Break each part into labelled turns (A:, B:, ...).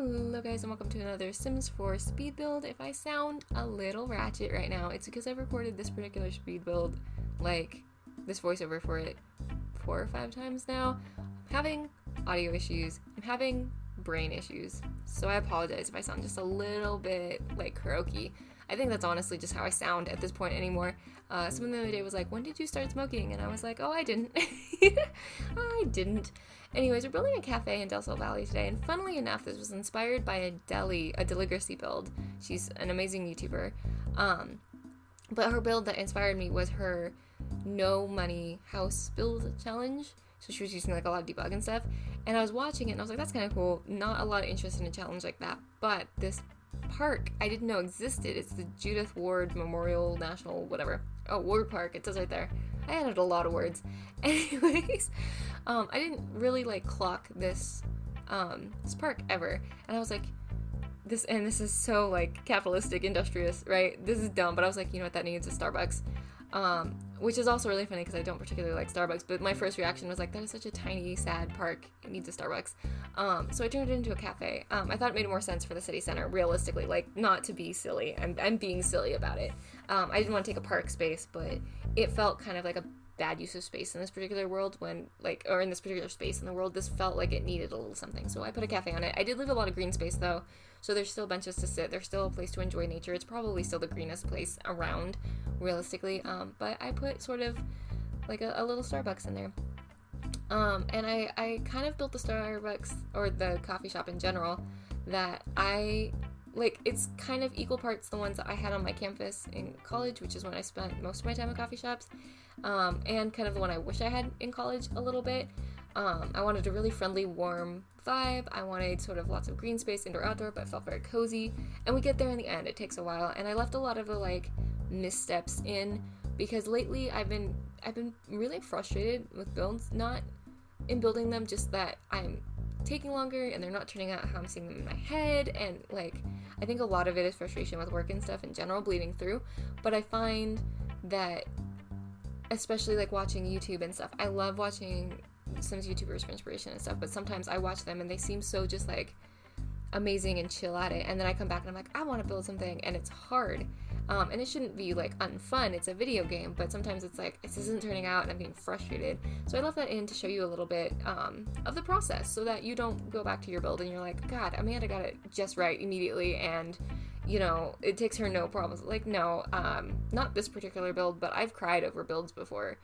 A: Hello guys and welcome to another Sims 4 speed build. If I sound a little ratchet right now, it's because I've recorded this particular speed build, like this voiceover for it 4 or 5 times now. I'm having audio issues, I'm having brain issues, so I apologize if I sound just a little bit like karaoke. I think that's honestly just how I sound at this point anymore. Someone the other day was like, when did you start smoking? And I was like, oh, I didn't. I didn't. Anyways, we're building a cafe in Del Sol Valley today, and funnily enough, this was inspired by a deligracy build. She's an amazing YouTuber. But her build that inspired me was her no money house build challenge. So she was using like a lot of debug and stuff. And I was watching it and I was like, that's kind of cool. Not a lot of interest in a challenge like that. But this park I didn't know existed. It's the Judith Ward Memorial National whatever. Oh, Ward Park. It says right there. I added a lot of words. Anyways, I didn't really like clock this park ever. And I was like, this is so like capitalistic, industrious, right? This is dumb, but I was like, you know what, that needs a Starbucks. Which is also really funny because I don't particularly like Starbucks, but my first reaction was like, that is such a tiny, sad park. It needs a Starbucks. So I turned it into a cafe. I thought it made more sense for the city center, realistically, like not to be silly. I'm being silly about it. I didn't want to take a park space, but it felt kind of like a bad use of space in this particular world or in this particular space in the world. This felt like it needed a little something, so I put a cafe on it. I did leave a lot of green space though, so there's still benches to sit, there's still a place to enjoy nature. It's probably still the greenest place around, realistically, but I put sort of like a little Starbucks in there. And I kind of built the Starbucks, or the coffee shop in general, that I like. It's kind of equal parts the ones that I had on my campus in college, which is when I spent most of my time at coffee shops, and kind of the one I wish I had in college a little bit. I wanted a really friendly, warm vibe. I wanted sort of lots of green space, indoor, outdoor, but it felt very cozy. And we get there in the end. It takes a while, and I left a lot of the like missteps in because lately I've been really frustrated with builds, not in building them, just that I'm taking longer and they're not turning out how I'm seeing them in my head. And like, I think a lot of it is frustration with work and stuff in general bleeding through. But I find that, especially like watching YouTube and stuff, I love watching Sims YouTubers for inspiration and stuff, but sometimes I watch them and they seem so just like amazing and chill at it, and then I come back and I'm like, I want to build something, and it's hard. And it shouldn't be like unfun, it's a video game, but sometimes it's like, this isn't turning out and I'm getting frustrated. So I left that in to show you a little bit of the process, so that you don't go back to your build and you're like, God, Amanda got it just right immediately, and you know, it takes her no problems. Like, no, not this particular build, but I've cried over builds before,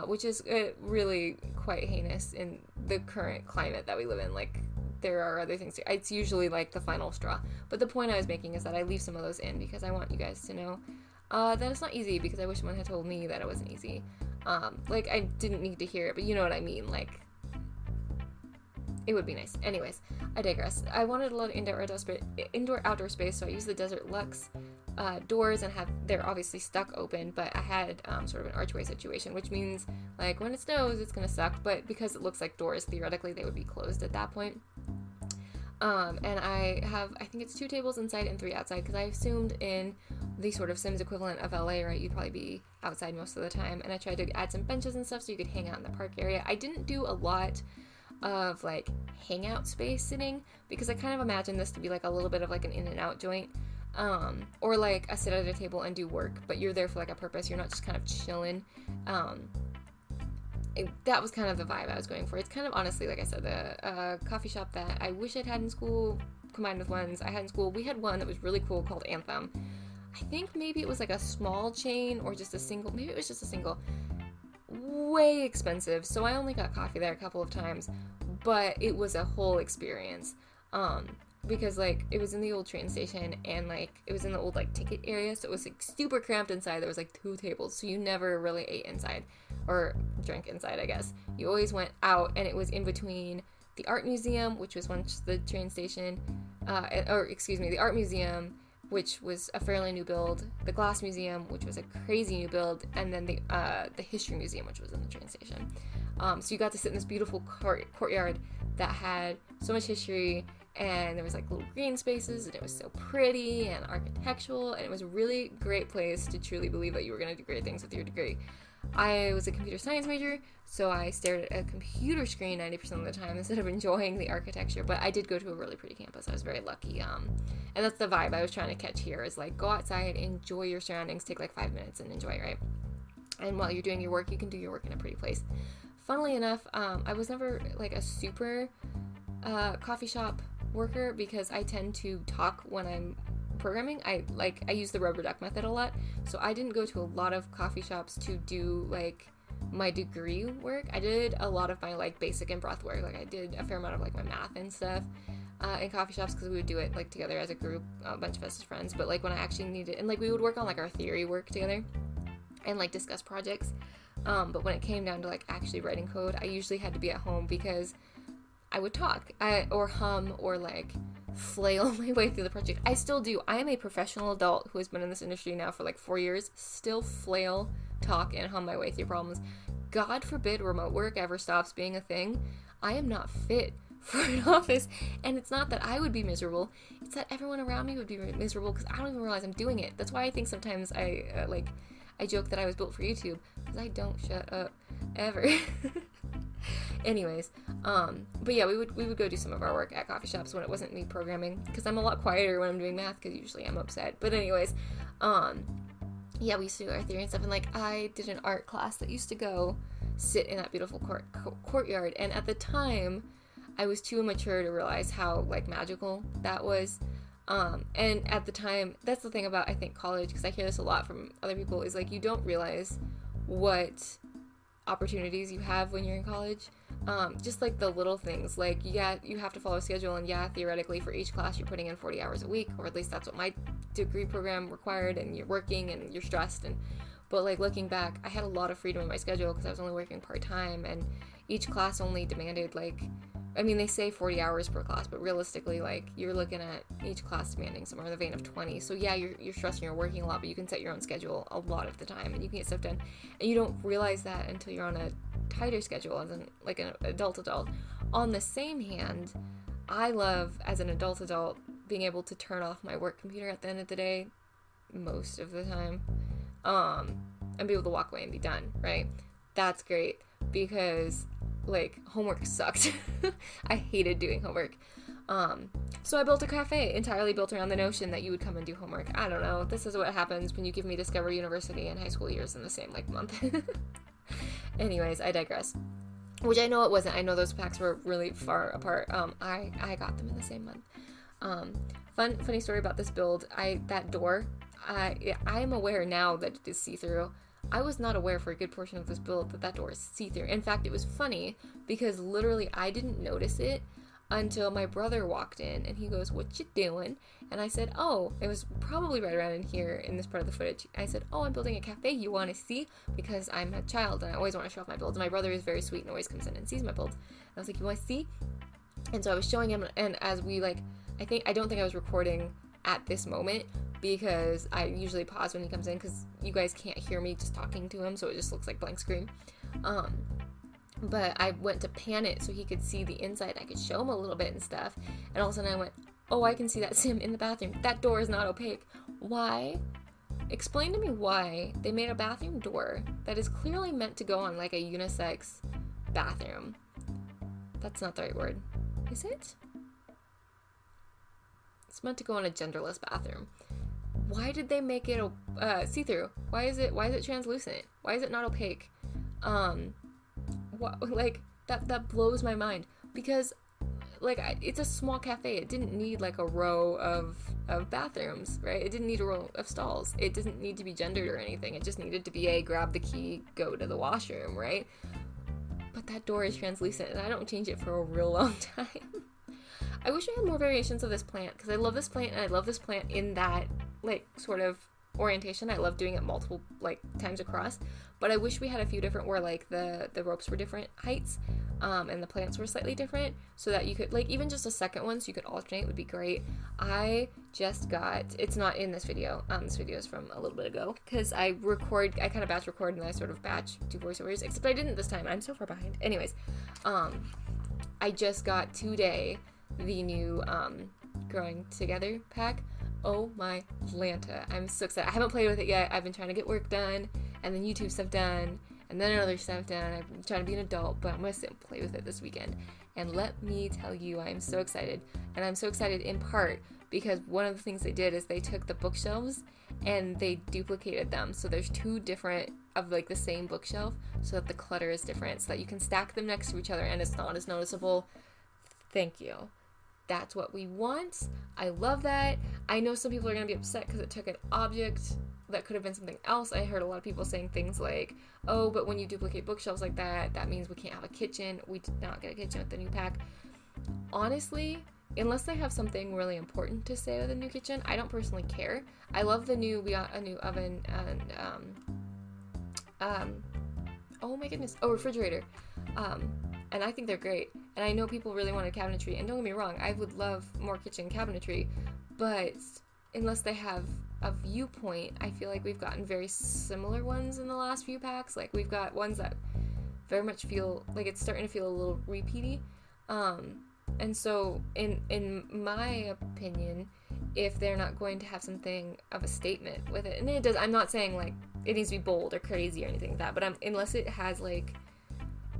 A: which is really quite heinous in the current climate that we live in. Like, there are other things. It's usually like the final straw. But the point I was making is that I leave some of those in because I want you guys to know that it's not easy, because I wish someone had told me that it wasn't easy. Like, I didn't need to hear it, but you know what I mean. Like, it would be nice. Anyways, I digress. I wanted a lot of indoor-outdoor space, so I used the Desert Luxe doors, and they're obviously stuck open, but I had sort of an archway situation, which means like when it snows it's gonna suck, but because it looks like doors, theoretically they would be closed at that point. And I think it's 2 tables inside and 3 outside, because I assumed in the sort of Sims equivalent of LA, right, you'd probably be outside most of the time, and I tried to add some benches and stuff so you could hang out in the park area. I didn't do a lot of like hangout space sitting, because I kind of imagined this to be like a little bit of like an in and out joint, or like a sit at a table and do work, but you're there for like a purpose, you're not just kind of chilling. That was kind of the vibe I was going for. It's kind of, honestly, like I said, the coffee shop that I wish I'd had in school combined with ones I had in school. We had one that was really cool called Anthem. I think maybe it was like a small chain or just a single, maybe it was just a single. Way expensive, so I only got coffee there a couple of times, but it was a whole experience, because like it was in the old train station, and like it was in the old like ticket area, so it was like super cramped inside. There was like 2 tables, so you never really ate inside or drank inside, I guess. You always went out, and it was in between the art museum, which was once the train station, the art museum, which was a fairly new build, the glass museum, which was a crazy new build, and then the history museum, which was in the train station. So you got to sit in this beautiful courtyard that had so much history, and there was like little green spaces, and it was so pretty and architectural, and it was a really great place to truly believe that you were going to do great things with your degree. I was a computer science major, so I stared at a computer screen 90% of the time instead of enjoying the architecture. But I did go to a really pretty campus. I was very lucky. And that's the vibe I was trying to catch here, is like, go outside, enjoy your surroundings, take like 5 minutes and enjoy it, right? And while you're doing your work, you can do your work in a pretty place. Funnily enough, I was never like a super coffee shop worker, because I tend to talk when I'm programming. I use the rubber duck method a lot, so I didn't go to a lot of coffee shops to do like my degree work. I did a lot of my like basic and breath work. Like I did a fair amount of like my math and stuff in coffee shops, because we would do it like together as a group, a bunch of us as friends. But like when I actually needed, and like we would work on like our theory work together and like discuss projects, but when it came down to like actually writing code, I usually had to be at home, because I would talk or hum or like flail my way through the project. I still do. I am a professional adult who has been in this industry now for like 4 years, still flail, talk, and hum my way through problems. God forbid remote work ever stops being a thing. I am not fit for an office, and it's not that I would be miserable, it's that everyone around me would be miserable, because I don't even realize I'm doing it. That's why I think sometimes I joke that I was built for YouTube, because I don't shut up ever. Anyways, but yeah, we would go do some of our work at coffee shops when it wasn't me programming, because I'm a lot quieter when I'm doing math, because usually I'm upset. But anyways, yeah, we used to do our theory and stuff, and like I did an art class that used to go sit in that beautiful courtyard, and at the time I was too immature to realize how like magical that was. And at the time, that's the thing about, I think, college, because I hear this a lot from other people, is like you don't realize what opportunities you have when you're in college. Just like the little things, like, yeah, you have to follow a schedule, and yeah, theoretically for each class you're putting in 40 hours a week, or at least that's what my degree program required, and you're working and you're stressed, but like looking back, I had a lot of freedom in my schedule, because I was only working part-time, and each class only demanded like, I mean, they say 40 hours per class, but realistically, like, you're looking at each class demanding somewhere in the vein of 20. So yeah, you're stressed and you're working a lot, but you can set your own schedule a lot of the time, and you can get stuff done. And you don't realize that until you're on a tighter schedule as an adult. On the same hand, I love, as an adult, being able to turn off my work computer at the end of the day, most of the time, and be able to walk away and be done, right? That's great, because like homework sucked. I hated doing homework. So I built a cafe entirely built around the notion that you would come and do homework. I don't know. This is what happens when you give me Discovery University and high school years in the same like month. Anyways, I digress. Which I know it wasn't. I know those packs were really far apart. I got them in the same month. Funny story about this build. That door, I'm aware now that it is see-through. I was not aware for a good portion of this build that door is see-through. In fact, it was funny, because literally I didn't notice it until my brother walked in, and he goes, "What you doing?" And I said, "Oh," it was probably right around in here in this part of the footage. I said, "Oh, I'm building a cafe. You want to see?" Because I'm a child and I always want to show off my builds. My brother is very sweet and always comes in and sees my builds. And I was like, "You want to see?" And so I was showing him, and as we like, I don't think I was recording at this moment, because I usually pause when he comes in, because you guys can't hear me just talking to him, so it just looks like blank screen. But I went to pan it so he could see the inside. I could show him a little bit and stuff, and all of a sudden I went, "Oh, I can see that sim in the bathroom. That door is not opaque. Why? Explain to me why they made a bathroom door that is clearly meant to go on like a unisex bathroom." That's not the right word, is it? It's meant to go on a genderless bathroom. Why did they make it see-through? Why is it translucent? Why is it not opaque? Like that blows my mind, because like it's a small cafe. It didn't need like a row of bathrooms, right? It didn't need a row of stalls. It doesn't need to be gendered or anything. It just needed to be grab the key, go to the washroom, right? But that door is translucent, and I don't change it for a real long time. I wish I had more variations of this plant, because I love this plant, and I love this plant in that like sort of orientation. I love doing it multiple like times across, but I wish we had a few different where like the ropes were different heights, and the plants were slightly different, so that you could like even just a second one so you could alternate would be great. I just got, it's not in this video, this video is from a little bit ago, because I kind of batch record, and I sort of batch do voiceovers, except I didn't this time. I'm so far behind. Anyways, I just got today the new Growing Together pack. Oh my Lanta, I'm so excited. I haven't played with it yet. I've been trying to get work done and then YouTube stuff done, and then another 7 down. I'm trying to be an adult, but I'm gonna sit and play with it this weekend. And let me tell you, I am so excited. And I'm so excited in part because one of the things they did is they took the bookshelves and they duplicated them. So there's 2 different of like the same bookshelf so that the clutter is different, so that you can stack them next to each other and it's not as noticeable. Thank you. That's what we want. I love that. I know some people are going to be upset because it took an object that could have been something else. I heard a lot of people saying things like, oh, but when you duplicate bookshelves like that, that means we can't have a kitchen. We did not get a kitchen with the new pack. Honestly, unless they have something really important to say with the new kitchen, I don't personally care. I love we got a new oven and, oh my goodness, refrigerator. And I think they're great. And I know people really wanted cabinetry, and don't get me wrong, I would love more kitchen cabinetry, but unless they have a viewpoint, I feel like we've gotten very similar ones in the last few packs. Like, we've got ones that very much feel like it's starting to feel a little repeaty. And so in my opinion, if they're not going to have something of a statement with it, and it does, I'm not saying like it needs to be bold or crazy or anything like that, but unless it has like,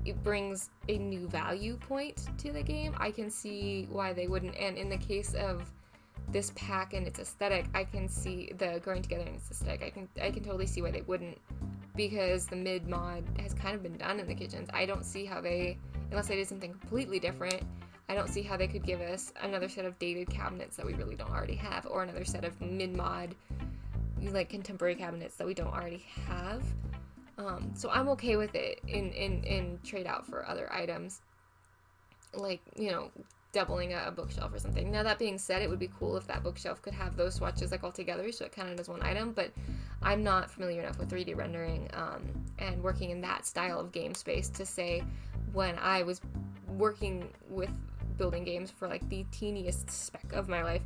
A: it brings a new value point to the game, I can see why they wouldn't. And in the case of this pack and its aesthetic, I can see the growing together and its aesthetic. I can totally see why they wouldn't, because the mid mod has kind of been done in the kitchens. I don't see how they, unless they did something completely different, I don't see how they could give us another set of dated cabinets that we really don't already have, or another set of mid mod like contemporary cabinets that we don't already have. So I'm okay with it in trade out for other items, like, you know, doubling a bookshelf or something. Now, that being said, it would be cool if that bookshelf could have those swatches like all together, so it kind of does one item, but I'm not familiar enough with 3D rendering and working in that style of game space to say, when I was working with building games for like the teeniest speck of my life,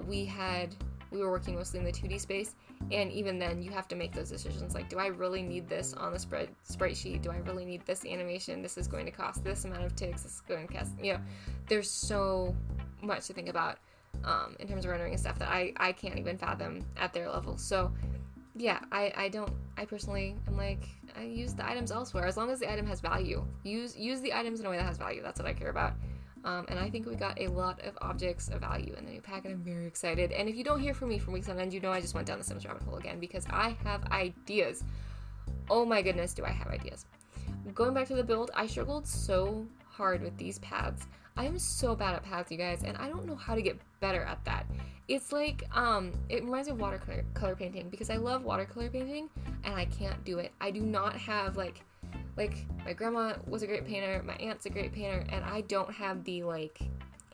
A: we were working mostly in the 2D space, and even then you have to make those decisions like, do I really need this on the sprite sheet? Do I really need this animation? This is going to cost this amount of ticks. This is going to cost, you know, there's so much to think about in terms of rendering and stuff that I can't even fathom at their level. So yeah, I personally am like, I use the items elsewhere as long as the item has value. Use the items in a way that has value. That's what I care about. And I think we got a lot of objects of value in the new pack, and I'm very excited. And if you don't hear from me from weeks on end, you know I just went down the Sims rabbit hole again, because I have ideas. Oh my goodness, do I have ideas. Going back to the build, I struggled so hard with these paths. I am so bad at paths, you guys, and I don't know how to get better at that. It's like, it reminds me of watercolor painting, because I love watercolor painting, and I can't do it. I do not have, like, my grandma was a great painter, my aunt's a great painter, and I don't have the, like,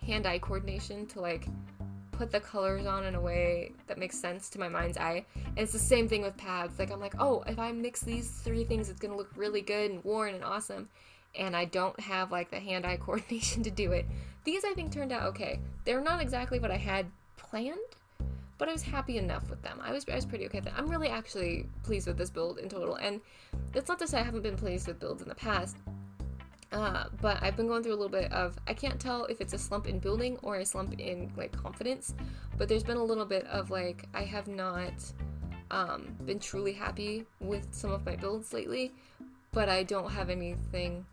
A: hand-eye coordination to, like, put the colors on in a way that makes sense to my mind's eye. And it's the same thing with paths. Like, I'm like, oh, if I mix these 3 things, it's gonna look really good and worn and awesome. And I don't have, like, the hand-eye coordination to do it. These, I think, turned out okay. They're not exactly what I had planned, but I was happy enough with them. I was pretty okay with it. I'm really actually pleased with this build in total, and that's not to say I haven't been pleased with builds in the past, but I've been going through a little bit of, I can't tell if it's a slump in building or a slump in, like, confidence, but there's been a little bit of, like, I have not been truly happy with some of my builds lately, but I don't have anything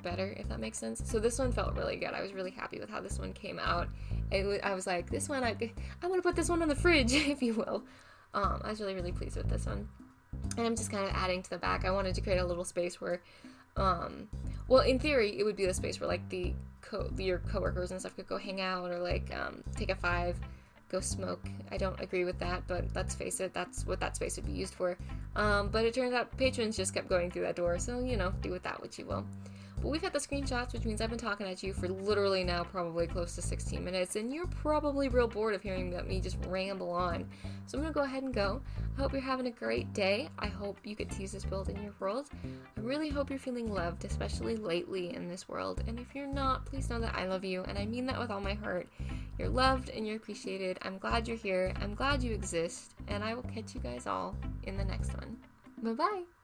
A: better, if that makes sense. So this one felt really good. I was really happy with how this one came out. I was like, this one, I want to put this one on the fridge, if you will. I was really, really pleased with this one. And I'm just kind of adding to the back. I wanted to create a little space where, well, in theory, it would be the space where, like, your coworkers and stuff could go hang out, or, like, take a 5, go smoke. I don't agree with that, but let's face it, that's what that space would be used for. But it turns out patrons just kept going through that door, so, you know, do with that what you will. But we've had the screenshots, which means I've been talking at you for literally now probably close to 16 minutes, and you're probably real bored of hearing me just ramble on. So I'm going to go ahead and go. I hope you're having a great day. I hope you get to use this build in your world. I really hope you're feeling loved, especially lately in this world. And if you're not, please know that I love you, and I mean that with all my heart. You're loved and you're appreciated. I'm glad you're here. I'm glad you exist, and I will catch you guys all in the next one. Bye-bye!